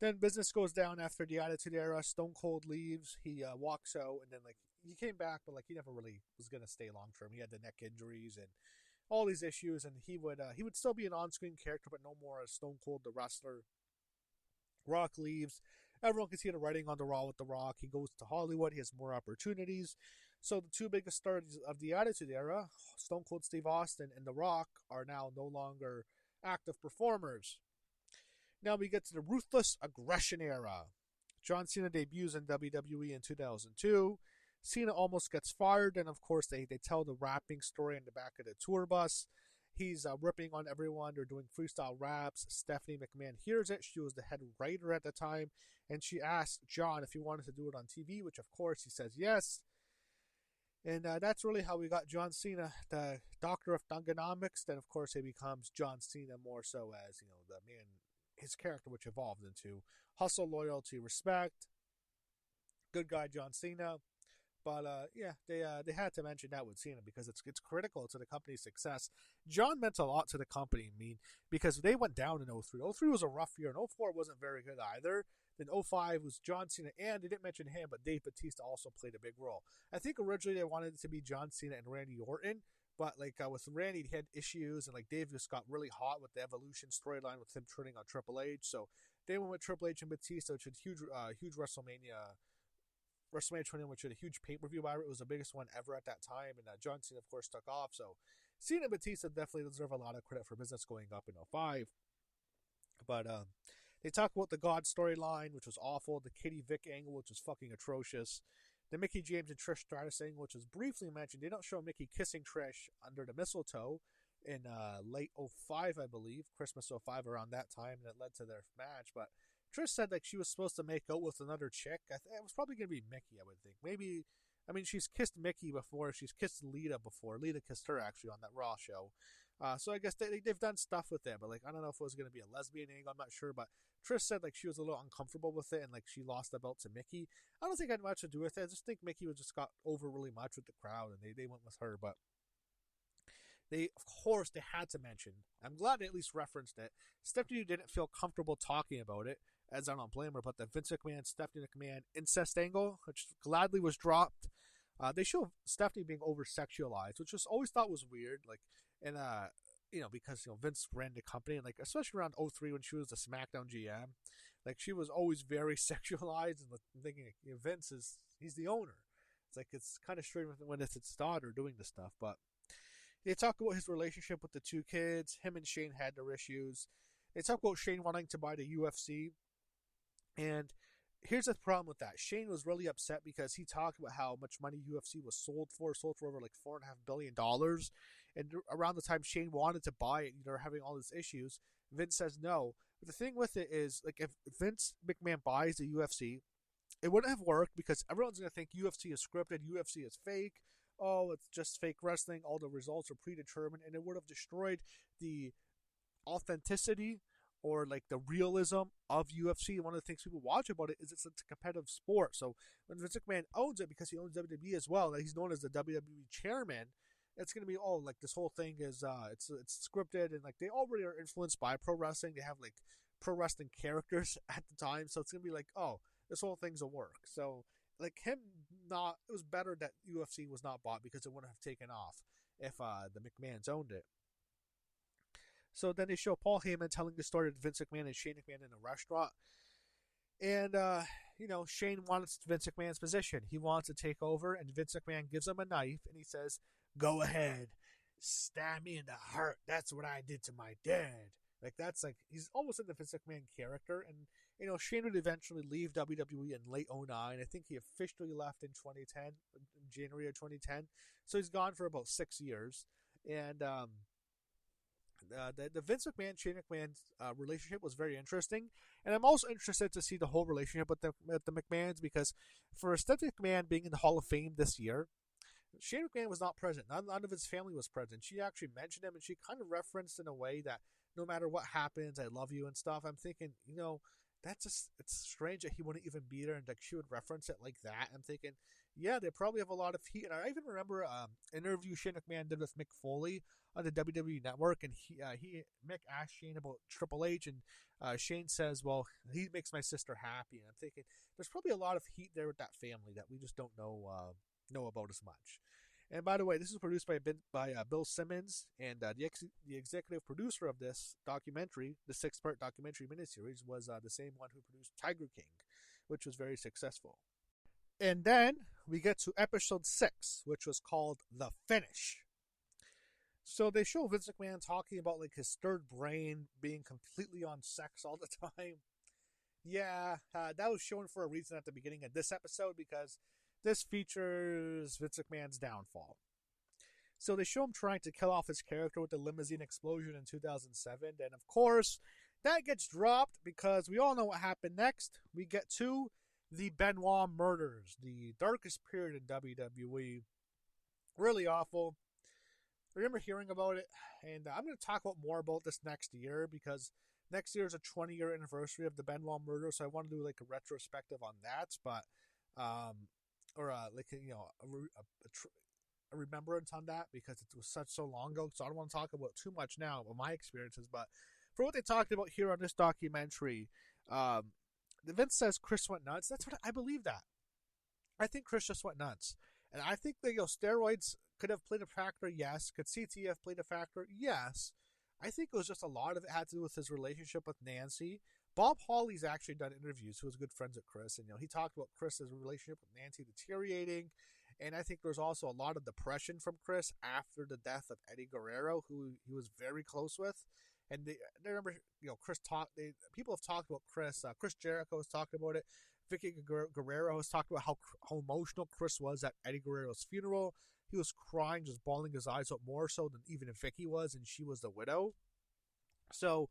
Then business goes down after the Attitude Era. Stone Cold leaves. He walks out, and then like he came back, but like he never really was gonna stay long term. He had the neck injuries and all these issues, and he would still be an on-screen character, but no more as Stone Cold the wrestler. Rock leaves. Everyone can see the writing on the wall with The Rock. He goes to Hollywood. He has more opportunities. So the two biggest stars of the Attitude Era, Stone Cold Steve Austin and The Rock, are now no longer active performers. Now we get to the Ruthless Aggression Era. John Cena debuts in WWE in 2002. Cena almost gets fired, and of course they tell the rapping story in the back of the tour bus. He's ripping on everyone. They're doing freestyle raps. Stephanie McMahon hears it. She was the head writer at the time, and she asked John if he wanted to do it on TV, which of course he says yes. And that's really how we got John Cena, the doctor of Thuganomics. Then of course he becomes John Cena more so as, the man, his character, which evolved into hustle, loyalty, respect. Good guy John Cena. But they had to mention that with Cena because it's critical to the company's success. John meant a lot to the company, because they went down in 03. 03 was a rough year, and 04 wasn't very good either. Then 05 was John Cena, and they didn't mention him, but Dave Bautista also played a big role. I think originally they wanted it to be John Cena and Randy Orton, but with Randy, he had issues, and Dave just got really hot with the Evolution storyline with him turning on Triple H. So they went with Triple H and Batista, which had huge WrestleMania 21, which had a huge pay-per-view by it. It was the biggest one ever at that time, and John Cena, of course, took off. So Cena and Batista definitely deserve a lot of credit for business going up in 05. But they talk about the God storyline, which was awful, the Kitty Vick angle, which was fucking atrocious. the Mickie James and Trish Stratus thing, which was briefly mentioned. They don't show Mickie kissing Trish under the mistletoe in late '05, I believe, Christmas '05, around that time, and it led to their match. But Trish said like she was supposed to make out with another chick. It was probably going to be Mickie, I would think. Maybe, I mean, she's kissed Mickie before. She's kissed Lita before. Lita kissed her actually on that Raw show. So I guess they've done stuff with it, but like I don't know if it was going to be a lesbian angle. I'm not sure, but Trish said like she was a little uncomfortable with it, and like she lost the belt to Mickie. I don't think I had much to do with it. I just think Mickie was just got over really much with the crowd, and they went with her. But of course, they had to mention. I'm glad they at least referenced it. Stephanie didn't feel comfortable talking about it, as I don't blame her. But the Vince McMahon, Stephanie McMahon incest angle, which gladly was dropped. They show Stephanie being over sexualized, which just always thought was weird. Like, and because Vince ran the company, and like especially around '03 when she was the SmackDown GM, like she was always very sexualized, and thinking Vince he's the owner. It's like it's kind of strange when it's its daughter doing this stuff, but they talk about his relationship with the two kids. Him and Shane had their issues. They talk about Shane wanting to buy the UFC, and here's the problem with that. Shane was really upset because he talked about how much money UFC was sold for over like $4.5 billion. And around the time Shane wanted to buy it, they're having all these issues. Vince says no. But the thing with it is, like, if Vince McMahon buys the UFC, it wouldn't have worked because everyone's going to think UFC is scripted, UFC is fake. Oh, it's just fake wrestling. All the results are predetermined, and it would have destroyed the authenticity or like the realism of UFC. One of the things people watch about it is it's a competitive sport. So when Vince McMahon owns it, because he owns WWE as well, he's known as the WWE chairman, it's going to be, like this whole thing is it's scripted, and like they already are influenced by pro wrestling. They have like pro wrestling characters at the time, so it's going to be like, this whole thing's a work. So like it was better that UFC was not bought because it wouldn't have taken off if the McMahons owned it. So then they show Paul Heyman telling the story of Vince McMahon and Shane McMahon in a restaurant. And, Shane wants Vince McMahon's position. He wants to take over, and Vince McMahon gives him a knife, and he says, "Go ahead, stab me in the heart. That's what I did to my dad." Like, that's like, he's almost in the Vince McMahon character. And, Shane would eventually leave WWE in late '09. I think he officially left in 2010, in January of 2010. So he's gone for about 6 years. And, the Vince McMahon Shane McMahon relationship was very interesting, and I'm also interested to see the whole relationship with the McMahons, because for Stephanie McMahon being in the Hall of Fame this year, Shane McMahon was not present. None of his family was present. She actually mentioned him, and she kind of referenced in a way that no matter what happens, I love you and stuff. I'm thinking, that's just, it's strange that he wouldn't even be there, and like she would reference it like that. I'm thinking, yeah, they probably have a lot of heat. And I even remember an interview Shane McMahon did with Mick Foley on the WWE Network, and Mick asked Shane about Triple H, and Shane says, "Well, he makes my sister happy." And I'm thinking, there's probably a lot of heat there with that family that we just don't know about as much. And by the way, this is produced by Bill Simmons, and the executive producer of this documentary, the 6-part documentary miniseries, was the same one who produced Tiger King, which was very successful. And then we get to episode 6, which was called The Finish. So they show Vince McMahon talking about like his third brain being completely on sex all the time. Yeah, that was shown for a reason at the beginning of this episode, because this features Vince McMahon's downfall. So they show him trying to kill off his character with the limousine explosion in 2007. And of course, that gets dropped because we all know what happened next. We get to the Benoit murders, the darkest period in WWE. Really awful. I remember hearing about it, and I'm going to talk about more about this next year, because next year is a 20-year anniversary of the Benoit murder, so I want to do like a retrospective on that, but a remembrance on that, because it was so long ago. So I don't want to talk about too much now about my experiences, but for what they talked about here on this documentary, Vince says Chris went nuts. That's what I believe. That I think Chris just went nuts, and I think that steroids could have played a factor. Yes. Could CTF played a factor? Yes. I think it was just a lot of it had to do with his relationship with Nancy. Bob Hawley's actually done interviews, who was good friends with Chris, and he talked about Chris's relationship with Nancy deteriorating, and I think there's also a lot of depression from Chris after the death of Eddie Guerrero, who he was very close with. And they remember, Chris people have talked about Chris. Chris Jericho has talked about it. Vicky Guerrero has talked about how emotional Chris was at Eddie Guerrero's funeral. He was crying, just bawling his eyes out more so than even if Vicky was, and she was the widow. So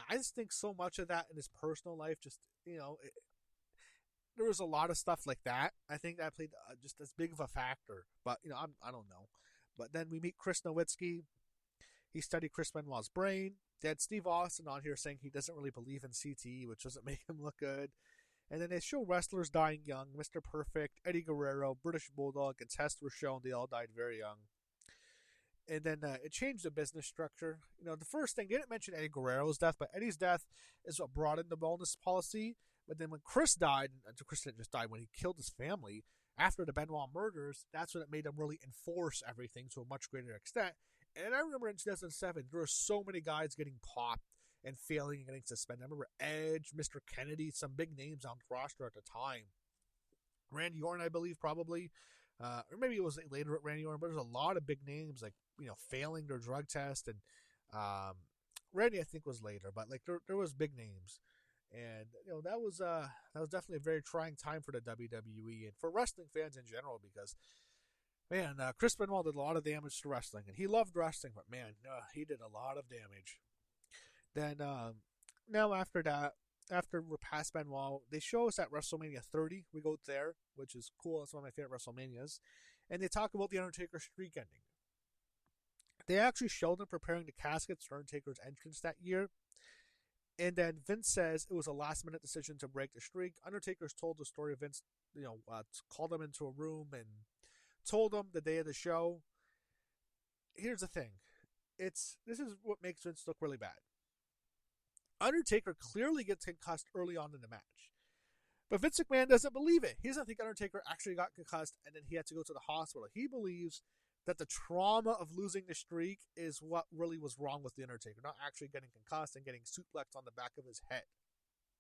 I just think so much of that in his personal life, just, there was a lot of stuff like that. I think that played just as big of a factor. But, I don't know. But then we meet Chris Nowitzki. He studied Chris Benoit's brain. They had Steve Austin on here saying he doesn't really believe in CTE, which doesn't make him look good. And then they show wrestlers dying young. Mr. Perfect, Eddie Guerrero, British Bulldog, and Test were shown. They all died very young. And then it changed the business structure. The first thing, they didn't mention Eddie Guerrero's death, but Eddie's death is what brought in the bonus policy. But then when Chris died, and Chris didn't just die, when he killed his family after the Benoit murders, that's when it made him really enforce everything to a much greater extent. And I remember in 2007, there were so many guys getting popped and failing and getting suspended. I remember Edge, Mr. Kennedy, some big names on the roster at the time. Randy Orton, I believe, probably. Or maybe it was later at Randy Orton, but there's a lot of big names, like, failing their drug test. And Randy, I think, was later, but like there was big names. And that was definitely a very trying time for the WWE and for wrestling fans in general, because man, Chris Benoit did a lot of damage to wrestling, and he loved wrestling, but man, he did a lot of damage. Then now after that, after we're past Benoit, they show us at WrestleMania 30. We go there, which is cool. It's one of my favorite WrestleManias, and they talk about the Undertaker streak ending. They actually showed them preparing the caskets for Undertaker's entrance that year. And then Vince says it was a last-minute decision to break the streak. Undertaker's told the story of Vince, called him into a room and told him the day of the show. Here's the thing. This is what makes Vince look really bad. Undertaker clearly gets concussed early on in the match. But Vince McMahon doesn't believe it. He doesn't think Undertaker actually got concussed and then he had to go to the hospital. He believes that the trauma of losing the streak is what really was wrong with the Undertaker, not actually getting concussed and getting suplexed on the back of his head.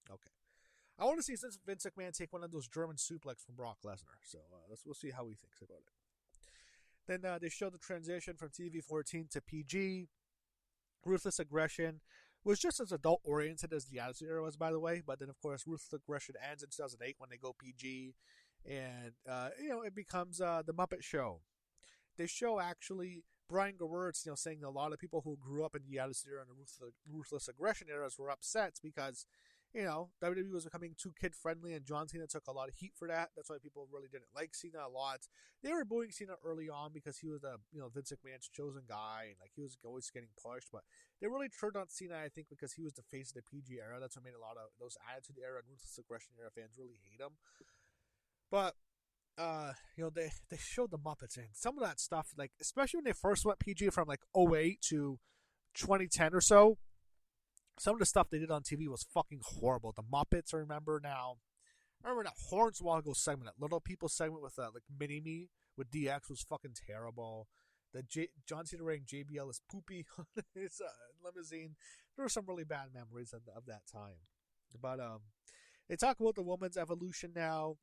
Okay. I want to see Vince McMahon take one of those German suplex from Brock Lesnar. So we'll see how he thinks about it. Then they show the transition from TV-14 to PG. Ruthless Aggression was just as adult-oriented as the Attitude Era was, by the way. But then, of course, Ruthless Aggression ends in 2008 when they go PG. And, it becomes the Muppet Show. They show actually Brian Gewirtz, saying that a lot of people who grew up in the Attitude Era and the Ruthless Aggression eras were upset because, WWE was becoming too kid-friendly, and John Cena took a lot of heat for that. That's why people really didn't like Cena a lot. They were booing Cena early on because he was Vince McMahon's chosen guy, and like he was always getting pushed. But they really turned on Cena, I think, because he was the face of the PG era. That's what made a lot of those Attitude Era and Ruthless Aggression era fans really hate him. But they showed the Muppets in some of that stuff, like especially when they first went PG from like 2008 to 2010 or so. Some of the stuff they did on TV was fucking horrible. The Muppets, I remember now. I remember that Hornswoggle segment, that Little People segment with like Mini-Me with DX was fucking terrible. The John Cena wearing JBL is poopy on his limousine. There were some really bad memories of that time. But they talk about the woman's evolution now.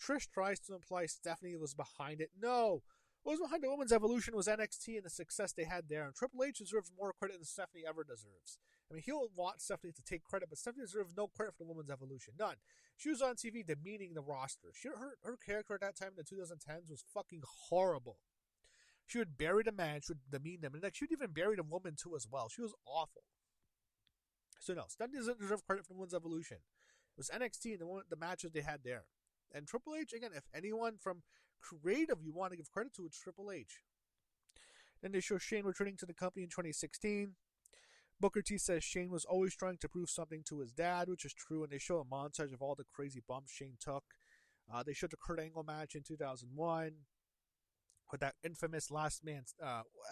Trish tries to imply Stephanie was behind it. No. What was behind the woman's evolution was NXT and the success they had there. And Triple H deserves more credit than Stephanie ever deserves. I mean, he'll want Stephanie to take credit, but Stephanie deserves no credit for the woman's evolution. None. She was on TV demeaning the roster. Her character at that time in the 2010s was fucking horrible. She would bury the man, she would demean them, and like she would even bury the woman too as well. She was awful. So no, Stephanie doesn't deserve credit for the woman's evolution. It was NXT and the matches they had there. And Triple H, again, if anyone from creative you want to give credit to, it's Triple H. Then they show Shane returning to the company in 2016. Booker T says Shane was always trying to prove something to his dad, which is true, and they show a montage of all the crazy bumps Shane took. They showed the Kurt Angle match in 2001 with that infamous last man.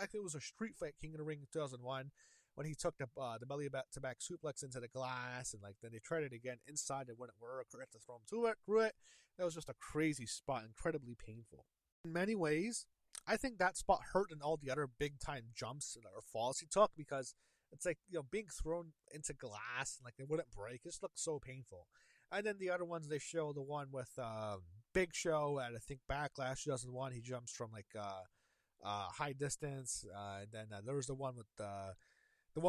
Actually, it was a street fight King of the Ring in 2001 when he took the belly to back suplex into the glass, and like then they tried it again inside. It wouldn't work. Or had to throw him through it. That was just a crazy spot, incredibly painful. In many ways, I think that spot hurt in all the other big time jumps or falls he took because it's like being thrown into glass and like they wouldn't break. It just looked so painful. And then the other ones they show the one with Big Show at I think Backlash 2001. He jumps from like high distance. And then there was the one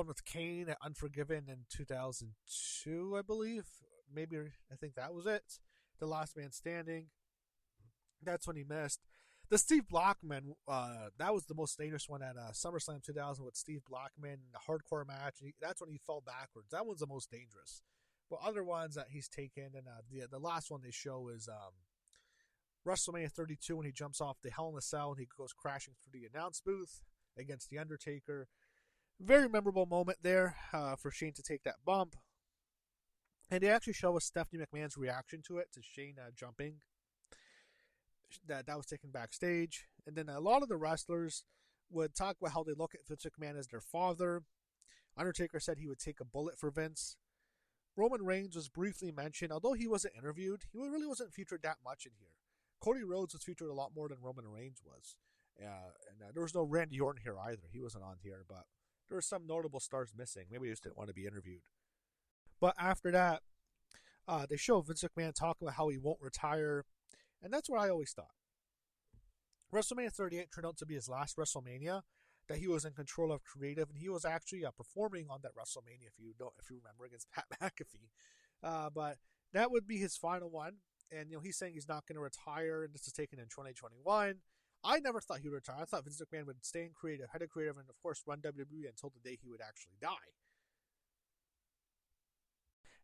with Kane at Unforgiven in 2002, I believe. Maybe I think that was it. the last man standing. That's when he missed. The Steve Blackman, that was the most dangerous one at SummerSlam 2000 with Steve Blackman in the hardcore match. That's when he fell backwards. That one's the most dangerous. But other ones that he's taken, and the last one they show is WrestleMania 32 when he jumps off the Hell in a Cell and he goes crashing through the announce booth against the Undertaker. Very memorable moment there for Shane to take that bump. And they actually show us Stephanie McMahon's reaction to it, to Shane jumping. That was taken backstage. And then a lot of the wrestlers would talk about how they look at Vince McMahon as their father. Undertaker said he would take a bullet for Vince. Roman Reigns was briefly mentioned, although he wasn't interviewed. He really wasn't featured that much in here. Cody Rhodes was featured a lot more than Roman Reigns was. And there was no Randy Orton here either. He wasn't on here, but there were some notable stars missing. Maybe they just didn't want to be interviewed. But after that, they show Vince McMahon talking about how he won't retire. And that's what I always thought. WrestleMania 38 turned out to be his last WrestleMania, that he was in control of creative, and he was actually performing on that WrestleMania, if you remember, against Pat McAfee. But that would be his final one. And he's saying he's not going to retire, and this is taken in 2021. I never thought he would retire. I thought Vince McMahon would stay in creative, head of creative, and of course run WWE until the day he would actually die.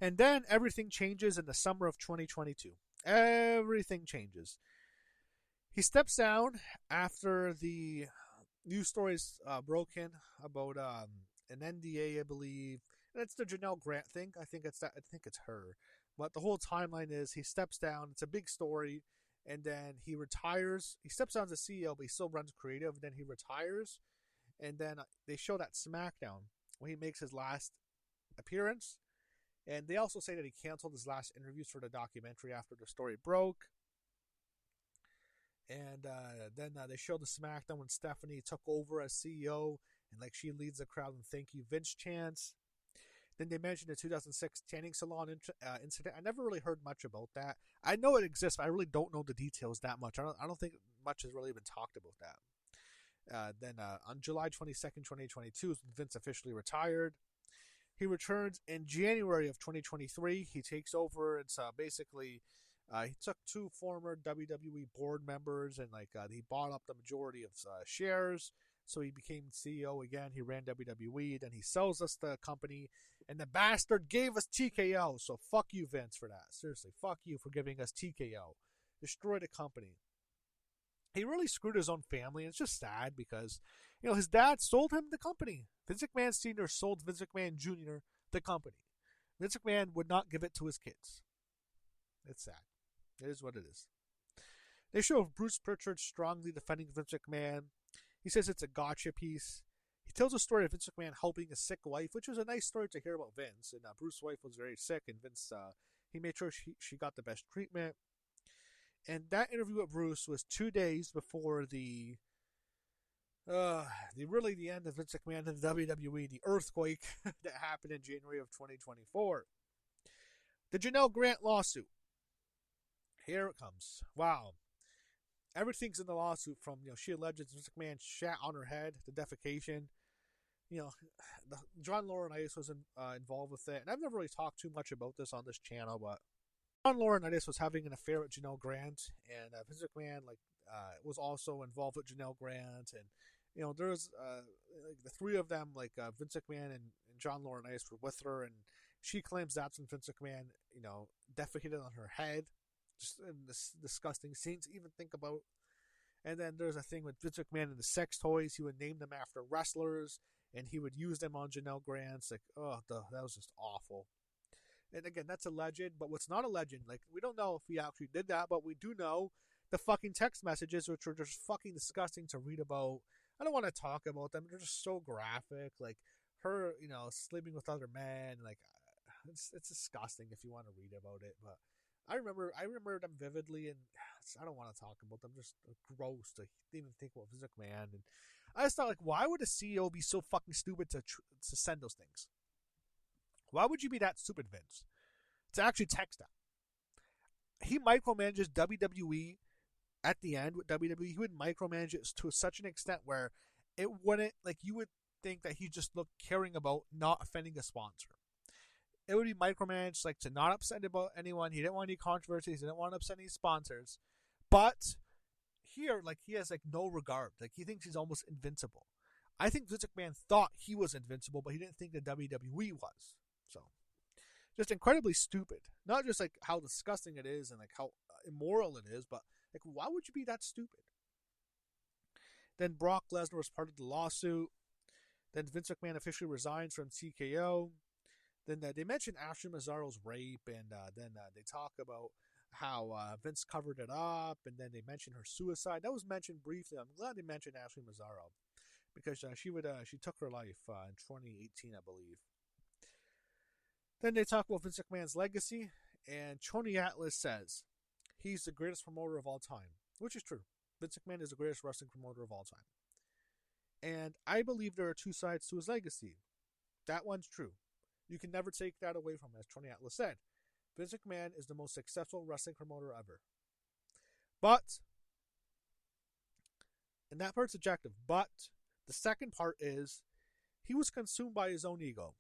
And then everything changes in the summer of 2022. Everything changes. He steps down after the news stories broken about an NDA, I believe, and it's the Janelle Grant thing. I think it's her. But the whole timeline is he steps down. It's a big story, and then he retires. He steps down as a CEO, but he still runs creative. And then he retires, and then they show that SmackDown when he makes his last appearance. And they also say that he canceled his last interviews for the documentary after the story broke. And then they show the SmackDown when Stephanie took over as CEO, and she leads the crowd in "Thank You, Vince" chants. Then they mentioned the 2006 tanning salon incident. I never really heard much about that. I know it exists, but I really don't know the details that much. I don't think much has really been talked about that. Then on July 22nd, 2022, Vince officially retired. He returns in January of 2023. He takes over. It's basically he took two former WWE board members and he bought up the majority of shares. So he became CEO again. He ran WWE. Then he sells us the company. And the bastard gave us TKO. So fuck you, Vince, for that. Seriously, fuck you for giving us TKO. Destroy the company. He really screwed his own family. And it's just sad because, his dad sold him the company. Vince McMahon Sr. sold Vince McMahon Jr. the company. Vince McMahon would not give it to his kids. It's sad. It is what it is. They show Bruce Prichard strongly defending Vince McMahon. He says it's a gotcha piece. He tells a story of Vince McMahon helping a sick wife, which was a nice story to hear about Vince. And Bruce's wife was very sick, and Vince, he made sure she got the best treatment. And that interview with Bruce was 2 days before the end of Vince McMahon in the WWE, the earthquake that happened in January of 2024. The Janelle Grant lawsuit. Here it comes. Wow. Everything's in the lawsuit from, she alleges Vince McMahon shat on her head, the defecation. John Laurinaitis was involved with it. And I've never really talked too much about this on this channel, but John Laurinaitis was having an affair with Janelle Grant, and Vince McMahon was also involved with Janelle Grant, and there was the three of them, Vince McMahon and John Laurinaitis were with her, and she claims that's when Vince McMahon defecated on her head. Just this disgusting scene to even think about. And then there's a thing with Vince McMahon and the sex toys. He would name them after wrestlers, and he would use them on Janelle Grant. That was just awful. And again, that's alleged, but what's not alleged, we don't know if he actually did that, but we do know the fucking text messages, which are just fucking disgusting to read about. I don't want to talk about them. They're just so graphic. Her, sleeping with other men. It's disgusting if you want to read about it, but I remember them vividly, and I don't want to talk about them. Just gross to even think about Vince McMahon. And I just thought, why would a CEO be so fucking stupid to send those things? Why would you be that stupid, Vince, to actually text that? He micromanages WWE at the end with WWE. He would micromanage it to such an extent where it wouldn't, you would think that he just looked caring about not offending a sponsor. it would be micromanaged, like to not upset about anyone. He didn't want any controversies. He didn't want to upset any sponsors. But here, like, he has like no regard. Like, he thinks he's almost invincible. I think Vince McMahon thought he was invincible, but he didn't think the WWE was. So, just incredibly stupid. Not just like how disgusting it is and like how immoral it is, but like, why would you be that stupid? Then Brock Lesnar was part of the lawsuit. Then Vince McMahon officially resigns from TKO. Then they mention Ashley Mazzaro's rape, and then they talk about how Vince covered it up, and then they mention her suicide. That was mentioned briefly. I'm glad they mentioned Ashley Mazzaro because she took her life in 2018, I believe. Then they talk about Vince McMahon's legacy, and Tony Atlas says he's the greatest promoter of all time, which is true. Vince McMahon is the greatest wrestling promoter of all time. And I believe there are two sides to his legacy. That one's true. You can never take that away from him, as Tony Atlas said. Vince McMahon is the most successful wrestling promoter ever. But, and that part's objective, but the second part is he was consumed by his own ego,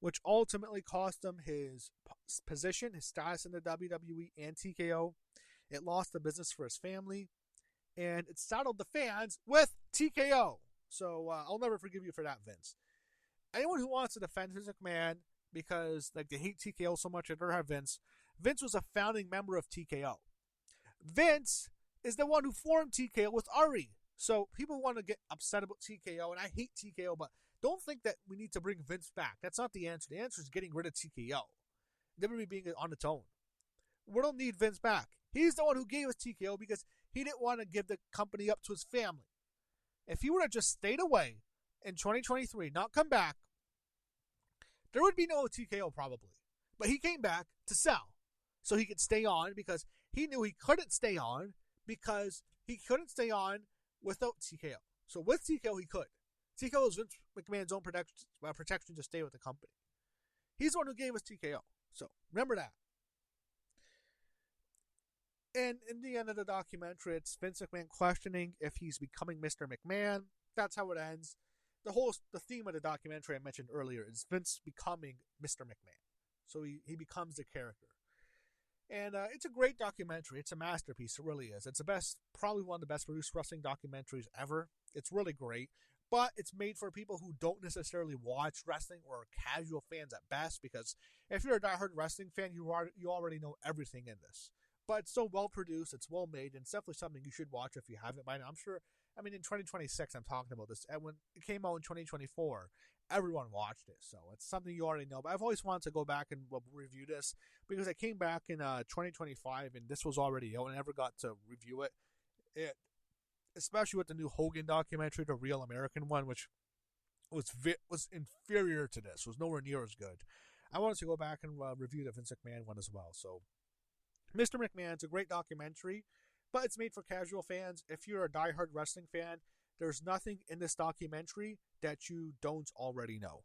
which ultimately cost him his position, his status in the WWE and TKO. It lost the business for his family, and it saddled the fans with TKO. So I'll never forgive you for that, Vince. Anyone who wants to defend Vince McMahon because like they hate TKO so much, I'd rather have Vince. Vince was a founding member of TKO. Vince is the one who formed TKO with Ari. So people want to get upset about TKO, and I hate TKO, but don't think that we need to bring Vince back. That's not the answer. The answer is getting rid of TKO. WWE being on its own. We don't need Vince back. He's the one who gave us TKO because he didn't want to give the company up to his family. If he would have just stayed away in 2023, not come back, there would be no TKO probably. But he came back to sell. So he could stay on because he knew he couldn't stay on because he couldn't stay on without TKO. So with TKO, he could. TKO is Vince McMahon's own protection to stay with the company. He's the one who gave us TKO. So remember that. And in the end of the documentary, it's Vince McMahon questioning if he's becoming Mr. McMahon. That's how it ends. The theme of the documentary I mentioned earlier is Vince becoming Mr. McMahon. So he becomes the character. And it's a great documentary. It's a masterpiece. It really is. It's probably one of the best produced wrestling documentaries ever. It's really great. But it's made for people who don't necessarily watch wrestling or are casual fans at best. Because if you're a diehard wrestling fan, you already know everything in this. But it's so well produced, it's well made, and it's definitely something you should watch if you haven't by now. I'm sure, in 2026, I'm talking about this, and when it came out in 2024, everyone watched it, so it's something you already know. But I've always wanted to go back and review this, because I came back in 2025, and this was already out, and I never got to review it. Especially with the new Hogan documentary, the Real American one, which was inferior to this, was nowhere near as good. I wanted to go back and review the Vince McMahon one as well, so Mr. McMahon's a great documentary, but it's made for casual fans. If you're a diehard wrestling fan, there's nothing in this documentary that you don't already know.